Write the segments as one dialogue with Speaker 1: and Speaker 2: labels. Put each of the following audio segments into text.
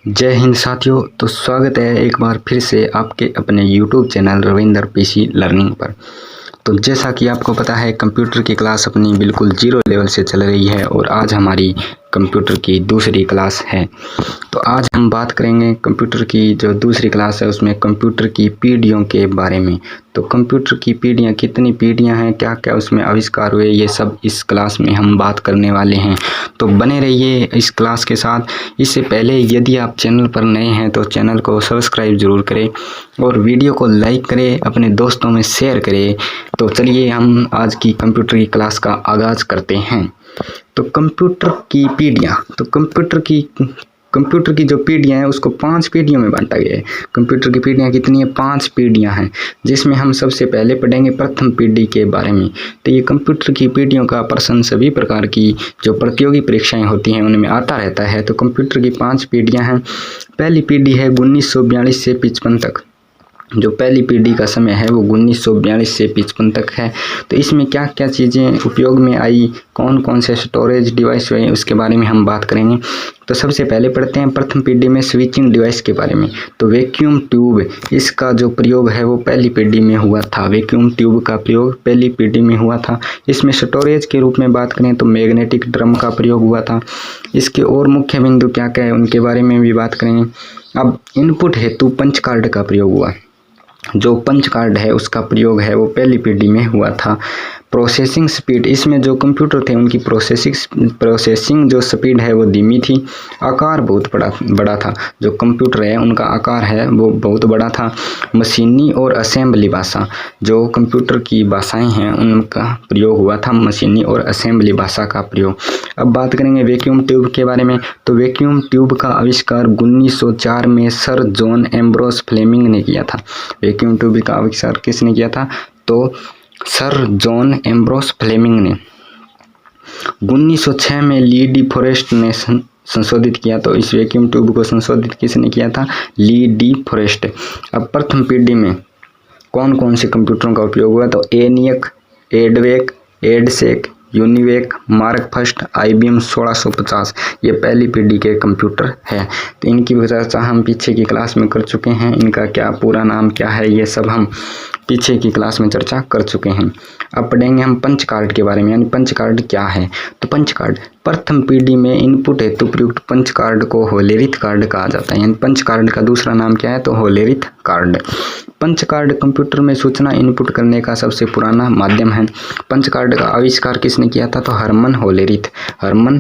Speaker 1: जय हिंद साथियों। तो स्वागत है एक बार फिर से आपके अपने YouTube channel Ravinder PC learning पर। तो जैसा कि आपको पता है, कंप्यूटर की क्लास अपनी बिल्कुल जीरो लेवल से चल रही है और आज हमारी कंप्यूटर की दूसरी क्लास है। तो आज हम बात करेंगे कंप्यूटर की जो दूसरी क्लास है उसमें कंप्यूटर की पीढ़ियों के बारे में। तो कंप्यूटर की पीढ़ियाँ, कितनी पीढ़ियाँ हैं, क्या क्या उसमें आविष्कार हुए, ये सब इस क्लास में हम बात करने वाले हैं। तो बने रहिए इस क्लास के साथ। इससे पहले यदि आप चैनल पर नए हैं तो चैनल को सब्सक्राइब ज़रूर करें और वीडियो को लाइक करें, अपने दोस्तों में शेयर करें। तो चलिए हम आज की कंप्यूटर की क्लास का आगाज़ करते हैं। तो कंप्यूटर की पीढ़ियाँ, तो कंप्यूटर की जो पीढ़ियाँ हैं उसको 5 पीढ़ियों में बांटा गया है। कंप्यूटर की पीढ़ियाँ कितनी है? 5 पीढ़ियाँ हैं, जिसमें हम सबसे पहले पढ़ेंगे प्रथम पीढ़ी के बारे में। तो ये कंप्यूटर की पीढ़ियों का प्रश्न सभी प्रकार की जो प्रतियोगी परीक्षाएं होती हैं उनमें आता रहता है। तो कंप्यूटर की 5 पीढ़ियाँ हैं। पहली पीढ़ी है 1942 से 55 तक। जो पहली पीढ़ी का समय है वो 1942 से 55 तक है। तो इसमें क्या क्या चीज़ें उपयोग में आई, कौन कौन से स्टोरेज डिवाइस हुए, उसके बारे में हम बात करेंगे। तो सबसे पहले पढ़ते हैं प्रथम पीढ़ी में स्विचिंग डिवाइस के बारे में। तो वैक्यूम ट्यूब, इसका जो प्रयोग है वो पहली पीढ़ी में हुआ था। वैक्यूम ट्यूब का प्रयोग पहली पीढ़ी में हुआ था। इसमें स्टोरेज के रूप में बात करें तो मैग्नेटिक ड्रम का प्रयोग हुआ था। इसके और मुख्य बिंदु क्या क्या है उनके बारे में भी बात करेंगे। अब इनपुट हेतु पंच कार्ड का प्रयोग हुआ। जो पंच कार्ड है उसका प्रयोग है वो पहली पीढ़ी में हुआ था। प्रोसेसिंग स्पीड, इसमें जो कंप्यूटर थे उनकी प्रोसेसिंग जो स्पीड है वो धीमी थी। आकार बहुत बड़ा था। जो कंप्यूटर है उनका आकार है वो बहुत बड़ा था। मशीनी और असेंबली भाषा, जो कंप्यूटर की भाषाएं हैं उनका प्रयोग हुआ था, मशीनी और असेंबली भाषा का प्रयोग। अब बात करेंगे वैक्यूम ट्यूब के बारे में। तो वैक्यूम ट्यूब का आविष्कार 1904 में सर जॉन एम्ब्रोस फ्लेमिंग ने किया था। वैक्यूम ट्यूब का आविष्कार किसने किया था? तो सर जॉन एम्ब्रोस फ्लेमिंग ने। 1906 में ली डी फॉरेस्ट ने संशोधित किया। तो इस वैक्यूम ट्यूब को संशोधित किसने किया था? ली डी फॉरेस्ट। अब प्रथम पीढ़ी में कौन कौन से कंप्यूटरों का उपयोग हुआ? तो ENIAC, EDVAC, EDSAC, UNIVAC, mark first, IBM 1650, ये पहली पीढ़ी के कंप्यूटर है। तो इनकी चर्चा हम पीछे की क्लास में कर चुके हैं। इनका क्या पूरा नाम क्या है ये सब हम पीछे की क्लास में चर्चा कर चुके हैं। अब पढ़ेंगे हम पंच कार्ड के बारे में, यानी पंच कार्ड क्या है। तो पंच कार्ड प्रथम पीढ़ी में इनपुट हेतु प्रयुक्त पंच कार्ड को होलेरिथ कार्ड कहा जाता है। यानी पंच कार्ड का दूसरा नाम क्या है? तो Hollerith card. Punch card computer में सूचना इनपुट करने का सबसे पुराना माध्यम है। पंच कार्ड का आविष्कार किसने किया था? तो हरमन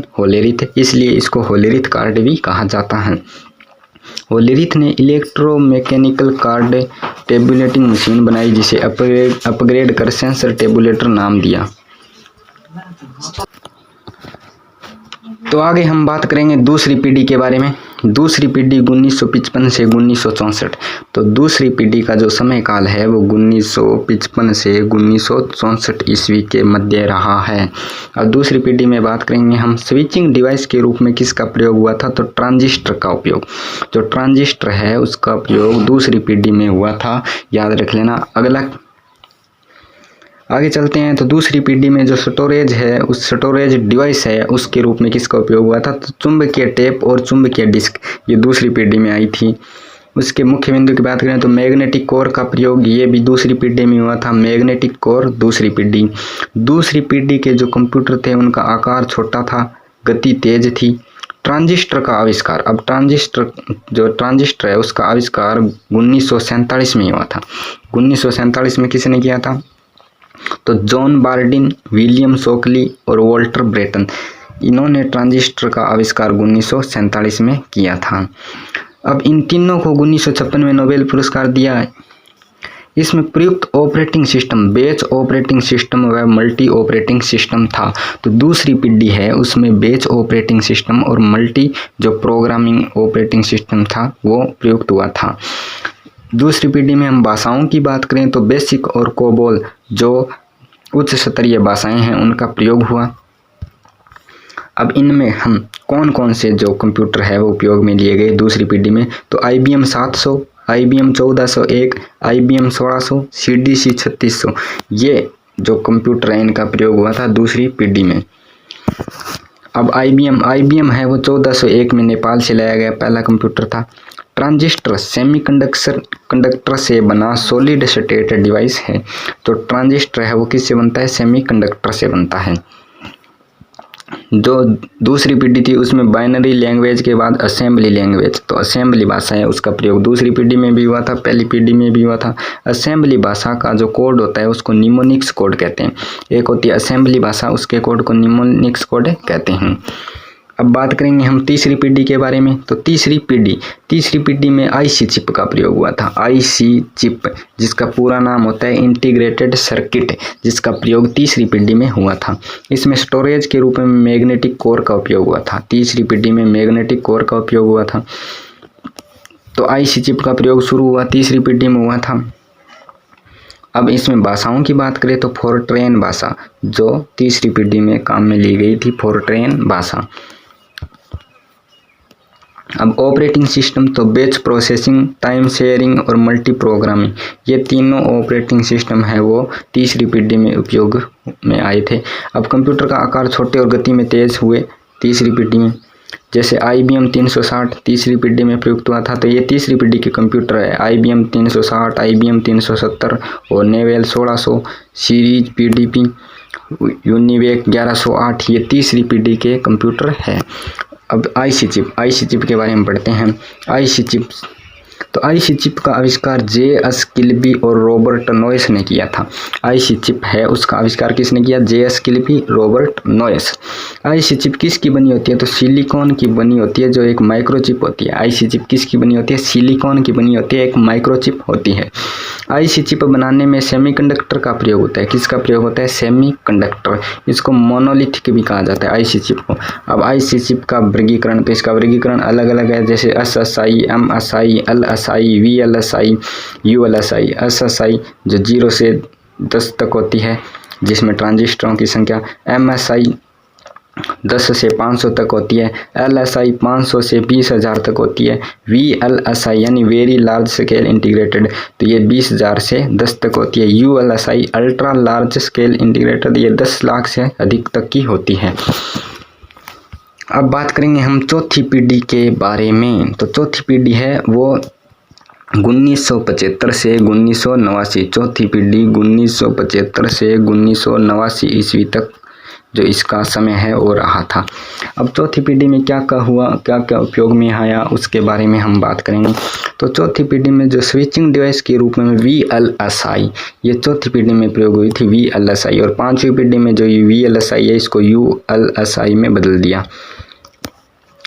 Speaker 1: होलेरिथ, इसलिए इसको होलेरिथ कार्ड भी कहा जाता है। होलेरिथ ने इलेक्ट्रोमैकेनिकल कार्ड टेबुलेटिंग मशीन बनाई, जिसे अपग्रेड कर सेंसर टेबुलेटर नाम दिया। तो आगे हम बात करेंगे दूसरी पीढ़ी के बारे में। दूसरी पीढ़ी 1955 से 1964। तो दूसरी पीढ़ी का जो समय काल है वो 1955 से 1964 ईस्वी के मध्य रहा है। अब दूसरी पीढ़ी में बात करेंगे हम स्विचिंग डिवाइस के रूप में किसका प्रयोग हुआ था? तो ट्रांजिस्टर का उपयोग। जो ट्रांजिस्टर है उसका प्रयोग दूसरी पीढ़ी में हुआ था, याद रख लेना। अगला आगे चलते हैं। तो दूसरी पीढ़ी में जो स्टोरेज है, उस स्टोरेज डिवाइस है उसके रूप में किसका उपयोग हुआ था? तो चुंबकीय टेप और चुंबकीय डिस्क, ये दूसरी पीढ़ी में आई थी। उसके मुख्य बिंदु की बात करें तो मैग्नेटिक कोर का प्रयोग, ये भी दूसरी पीढ़ी में हुआ था। मैग्नेटिक कोर दूसरी पीढ़ी। दूसरी पीढ़ी के जो कंप्यूटर थे उनका आकार छोटा था, गति तेज थी। ट्रांजिस्टर का आविष्कार, अब ट्रांजिस्टर है उसका आविष्कार 1947 में हुआ था। 1947 में किसने किया था? तो जॉन बार्डिन, विलियम शोकली और वॉल्टर ब्रेटन, इन्होंने ट्रांजिस्टर का आविष्कार 1947 में किया था। अब इन तीनों को 1956 में नोबेल पुरस्कार दिया। इसमें प्रयुक्त ऑपरेटिंग सिस्टम बेच ऑपरेटिंग सिस्टम व मल्टी ऑपरेटिंग सिस्टम था। तो दूसरी पीढ़ी है उसमें बेच ऑपरेटिंग सिस्टम और मल्टी जो प्रोग्रामिंग ऑपरेटिंग सिस्टम था वो प्रयुक्त हुआ था। दूसरी पीढ़ी में हम भाषाओं की बात करें तो बेसिक और कोबोल जो उच्च स्तरीय भाषाएं हैं उनका प्रयोग हुआ। अब इनमें हम कौन कौन से जो कंप्यूटर है वो उपयोग में लिए गए दूसरी पीढ़ी में? तो IBM 700, IBM 1401, IBM 1600, CDC 3600, ये जो कंप्यूटर है इनका प्रयोग हुआ था दूसरी पीढ़ी में। अब IBM है वो 1401 में नेपाल से लाया गया पहला कंप्यूटर था। ट्रांजिस्टर सेमीकंडक्टर से बना सॉलिड स्टेट डिवाइस है। तो ट्रांजिस्टर है वो किससे बनता है? सेमीकंडक्टर से बनता है। जो दूसरी पीढ़ी थी उसमें बाइनरी लैंग्वेज के बाद असेंबली लैंग्वेज, तो असेंबली भाषा है उसका प्रयोग दूसरी पीढ़ी में भी हुआ था, पहली पीढ़ी में भी हुआ था। असेंबली भाषा का जो कोड होता है उसको निमोनिक्स कोड कहते हैं। एक होती है असेंबली भाषा, उसके कोड को निमोनिक्स कोड कहते हैं। अब बात करेंगे हम तीसरी पीढ़ी के बारे में। तो तीसरी पीढ़ी में IC चिप का प्रयोग हुआ था। IC चिप जिसका पूरा नाम होता है इंटीग्रेटेड सर्किट, जिसका प्रयोग तीसरी पीढ़ी में हुआ था। इसमें स्टोरेज के रूप में मैग्नेटिक कोर का उपयोग हुआ था। तीसरी पीढ़ी में मैग्नेटिक कोर का उपयोग हुआ था। तो IC चिप का प्रयोग शुरू हुआ तीसरी पीढ़ी में हुआ था। अब इसमें भाषाओं की बात करें तो फोरट्रेन भाषा जो तीसरी पीढ़ी में काम में ली गई थी, फोरट्रेन भाषा। अब ऑपरेटिंग सिस्टम तो बैच प्रोसेसिंग, टाइम शेयरिंग और मल्टी प्रोग्रामिंग, ये तीनों ऑपरेटिंग सिस्टम है वो तीसरी पीढ़ी में उपयोग में आए थे। अब कंप्यूटर का आकार छोटे और गति में तेज हुए तीसरी पीढ़ी में। जैसे IBM 360 तीसरी पीढ़ी में प्रयुक्त हुआ था, तो ये तीसरी पीढ़ी के कंप्यूटर है। IBM 360, IBM 370 और नेवेल 1600 सीरीज, PDP, यूनिवेक 1108, ये तीसरी पीढ़ी के कंप्यूटर है। अब IC चिप के बारे में पढ़ते हैं। IC चिप, तो IC चिप का आविष्कार J.S. किल्बी और रॉबर्ट नोयस ने किया था। IC चिप है उसका आविष्कार किसने किया? J.S. Kilby, Robert Noyes. IC chip किसकी बनी होती है? तो सिलिकॉन की बनी होती है, जो एक माइक्रोचिप होती है। IC चिप किसकी बनी होती है? सिलिकॉन की बनी होती है, एक माइक्रोचिप होती है। IC चिप बनाने में सेमीकंडक्टर का प्रयोग होता है। किसका प्रयोग होता है? सेमीकंडक्टर। इसको मोनोलिथिक भी कहा जाता है IC चिप को। अब IC चिप का वर्गीकरण, तो इसका वर्गीकरण अलग अलग है, जैसे SSI, MSI, LSI, VLSI, ULSI। SSI जो 0 से 10 तक होती है जिसमें ट्रांजिस्टरों की संख्या, MSI 10 से 500 तक होती है, LSI 500 से 20,000 तक होती है, VLSI यानी वेरी लार्ज स्केल इंटीग्रेटेड, तो ये 20,000 से 10 तक होती है, ULSI ultra large scale integrated, ये 10 लाख से अधिक तक की होती है। अब बात करेंगे हम चौथी पीढ़ी के बारे में। तो चौथी पीढ़ी है वो 1975 से 1989, चौथी पीढ़ी 1975 से 1989 ईस्वी तक जो इसका समय है वो रहा था। अब चौथी पीढ़ी में क्या क्या हुआ, क्या क्या उपयोग में आया, उसके बारे में हम बात करेंगे। तो चौथी पीढ़ी में जो स्विचिंग डिवाइस के रूप में VLSI, ये चौथी पीढ़ी में प्रयोग हुई थी VLSI, और पांचवी पीढ़ी में जो VLSI है इसको ULSI में बदल दिया।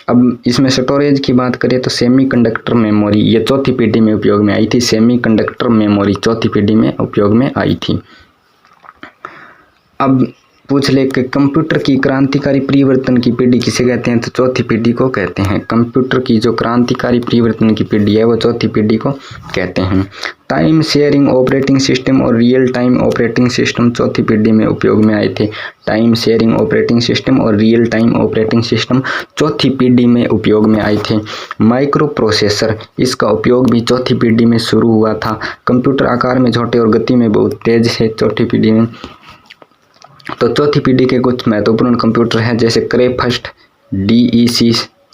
Speaker 1: अब इसमें स्टोरेज की बात करें तो सेमीकंडक्टर मेमोरी, ये चौथी पीढ़ी में उपयोग में आई थी। सेमीकंडक्टर मेमोरी चौथी पीढ़ी में उपयोग में आई थी। अब पूछ ले कि कंप्यूटर की क्रांतिकारी परिवर्तन की पीढ़ी किसे कहते हैं? तो चौथी पीढ़ी को कहते हैं। कंप्यूटर की जो क्रांतिकारी परिवर्तन की पीढ़ी है वो चौथी पीढ़ी को कहते हैं। टाइम शेयरिंग ऑपरेटिंग सिस्टम और रियल टाइम ऑपरेटिंग सिस्टम चौथी पीढ़ी में उपयोग में आए थे। टाइम शेयरिंग ऑपरेटिंग सिस्टम और रियल टाइम ऑपरेटिंग सिस्टम चौथी पीढ़ी में उपयोग में आए थे। माइक्रो प्रोसेसर, इसका उपयोग भी चौथी पीढ़ी में शुरू हुआ था। कंप्यूटर आकार में छोटे और गति में बहुत तेज है चौथी पीढ़ी में। तो चौथी पीढ़ी के कुछ महत्वपूर्ण कंप्यूटर हैं, जैसे क्रे फर्स्ट, DEC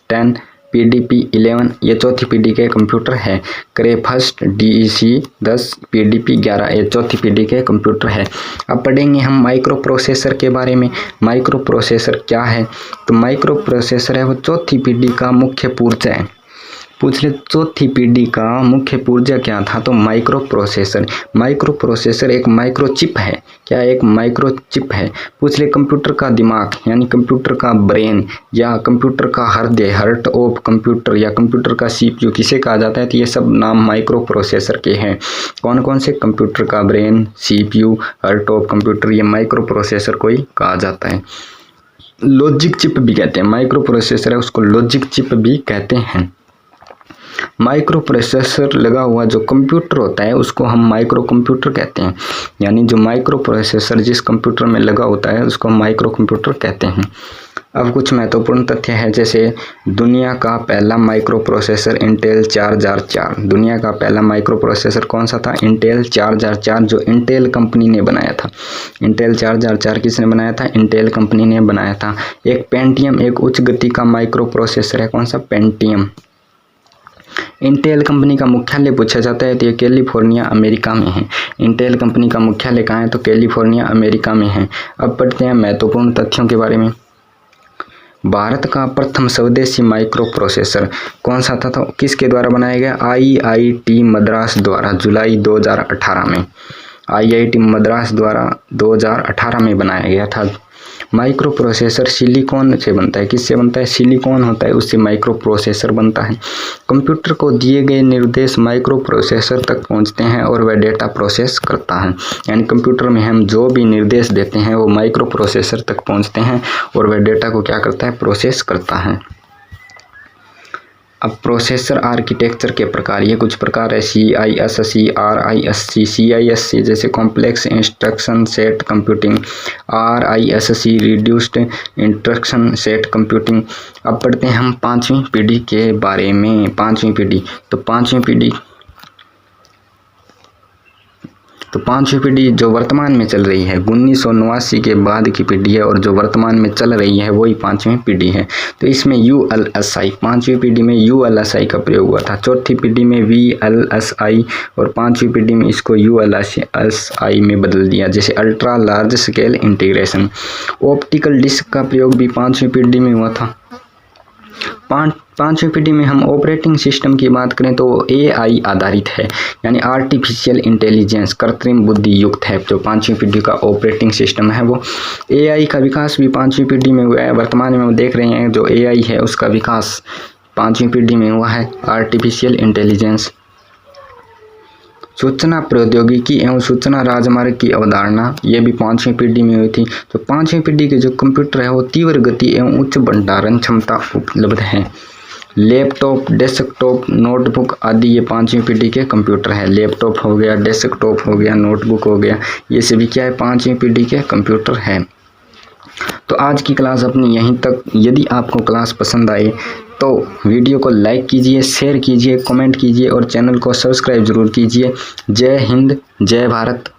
Speaker 1: 10, PDP 11, ये चौथी पीढ़ी के कंप्यूटर है। क्रे फर्स्ट, DEC 10, PDP 11, ये चौथी पीढ़ी के कंप्यूटर है। अब पढ़ेंगे हम माइक्रो प्रोसेसर के बारे में। माइक्रो प्रोसेसर क्या है? तो माइक्रो प्रोसेसर है वो चौथी पीढ़ी का मुख्य पुर्जा है। पूछ ले चौथी पीढ़ी का मुख्य पुर्जा क्या था? तो माइक्रो प्रोसेसर। माइक्रो प्रोसेसर एक माइक्रोचिप है। क्या एक माइक्रोचिप है? पूछ ले कंप्यूटर का दिमाग यानी कंप्यूटर का ब्रेन या कंप्यूटर का हृदय, हार्ट ऑफ कंप्यूटर, या कंप्यूटर का CPU किसे कहा जाता है? तो ये सब नाम माइक्रो प्रोसेसर के हैं। कौन कौन से? कंप्यूटर का brain, CPU, heart of computer, ये माइक्रो प्रोसेसर को ही कहा जाता है। लॉजिक चिप भी कहते हैं, माइक्रो प्रोसेसर है उसको लॉजिक चिप भी कहते हैं। माइक्रो प्रोसेसर लगा हुआ जो कंप्यूटर होता है उसको हम माइक्रो कंप्यूटर कहते हैं। यानी जो माइक्रो प्रोसेसर जिस कंप्यूटर में लगा होता है उसको हम माइक्रो कंप्यूटर कहते हैं। अब कुछ महत्वपूर्ण तथ्य है, जैसे दुनिया का पहला माइक्रो प्रोसेसर इंटेल 4004। दुनिया का पहला माइक्रो प्रोसेसर कौन सा था? इंटेल 4004, जो इंटेल कंपनी ने बनाया था। इंटेल 4004 किसने बनाया था? इंटेल कंपनी ने बनाया था। एक पेंटियम एक उच्च गति का माइक्रो प्रोसेसर है, कौन सा? पेंटियम। इंटेल कंपनी का मुख्यालय पूछा जाता है तो ये कैलिफोर्निया अमेरिका में है। इंटेल कंपनी का मुख्यालय कहाँ है? तो कैलिफोर्निया अमेरिका में है। अब पढ़ते हैं महत्वपूर्ण तथ्यों के बारे में। भारत का प्रथम स्वदेशी माइक्रो प्रोसेसर कौन सा था? तो किसके द्वारा बनाया गया? IIT मद्रास द्वारा, जुलाई 2018 में। IIT मद्रास द्वारा 2018 में बनाया गया था। माइक्रो प्रोसेसर सिलिकॉन से बनता है। किससे बनता है? सिलिकॉन होता है, उससे माइक्रो प्रोसेसर बनता है। कंप्यूटर को दिए गए निर्देश माइक्रो प्रोसेसर तक पहुंचते हैं और वह डेटा प्रोसेस करता है। यानी कंप्यूटर में हम जो भी निर्देश देते हैं वो माइक्रो प्रोसेसर तक पहुंचते हैं और वह डेटा को क्या करता है? प्रोसेस करता है। अब प्रोसेसर आर्किटेक्चर के प्रकार, ये कुछ प्रकार है: CISC, RISC। CISC जैसे complex instruction set computing, RISC reduced instruction set computing. अब पढ़ते हैं हम पांचवी पीढ़ी के बारे में। पांचवी पीढ़ी, तो पांचवी पीढ़ी जो वर्तमान में चल रही है 1989 के बाद की पीढ़ी है और जो वर्तमान में चल रही है वही पांचवी पीढ़ी है। तो इसमें ULSI, पांचवी पीढ़ी में ULSI का प्रयोग हुआ था। चौथी पीढ़ी में VLSI और पांचवी पीढ़ी में इसको ULSI में बदल दिया, जैसे ultra large scale integration. Optical disc का प्रयोग भी पांचवी पीढ़ी में हुआ था। पांचवी पीढ़ी में हम ऑपरेटिंग सिस्टम की बात करें तो AI आधारित है, यानी आर्टिफिशियल इंटेलिजेंस, कृत्रिम बुद्धि युक्त है। जो पांचवी पीढ़ी का ऑपरेटिंग सिस्टम है वो AI का विकास भी पांचवी पीढ़ी में हुआ है। वर्तमान में हम देख रहे हैं जो AI है उसका विकास पांचवी पीढ़ी में हुआ है, आर्टिफिशियल इंटेलिजेंस। सूचना प्रौद्योगिकी एवं सूचना राजमार्ग की अवधारणा, ये भी पांचवी पीढ़ी में हुई थी। तो पांचवी पीढ़ी के जो कंप्यूटर है वो तीव्र गति एवं उच्च भंडारण क्षमता उपलब्ध है। लैपटॉप, डेस्कटॉप, नोटबुक आदि ये पांचवी पीढ़ी के कंप्यूटर है। लैपटॉप हो गया, डेस्कटॉप हो गया, नोटबुक हो गया, ये सभी क्या है? पांचवी पीढ़ी के कंप्यूटर है। तो आज की क्लास अपनी यहीं तक। यदि आपको क्लास पसंद आए तो वीडियो को लाइक कीजिए, शेयर कीजिए, कमेंट कीजिए और चैनल को सब्सक्राइब जरूर कीजिए। जय हिंद, जय भारत।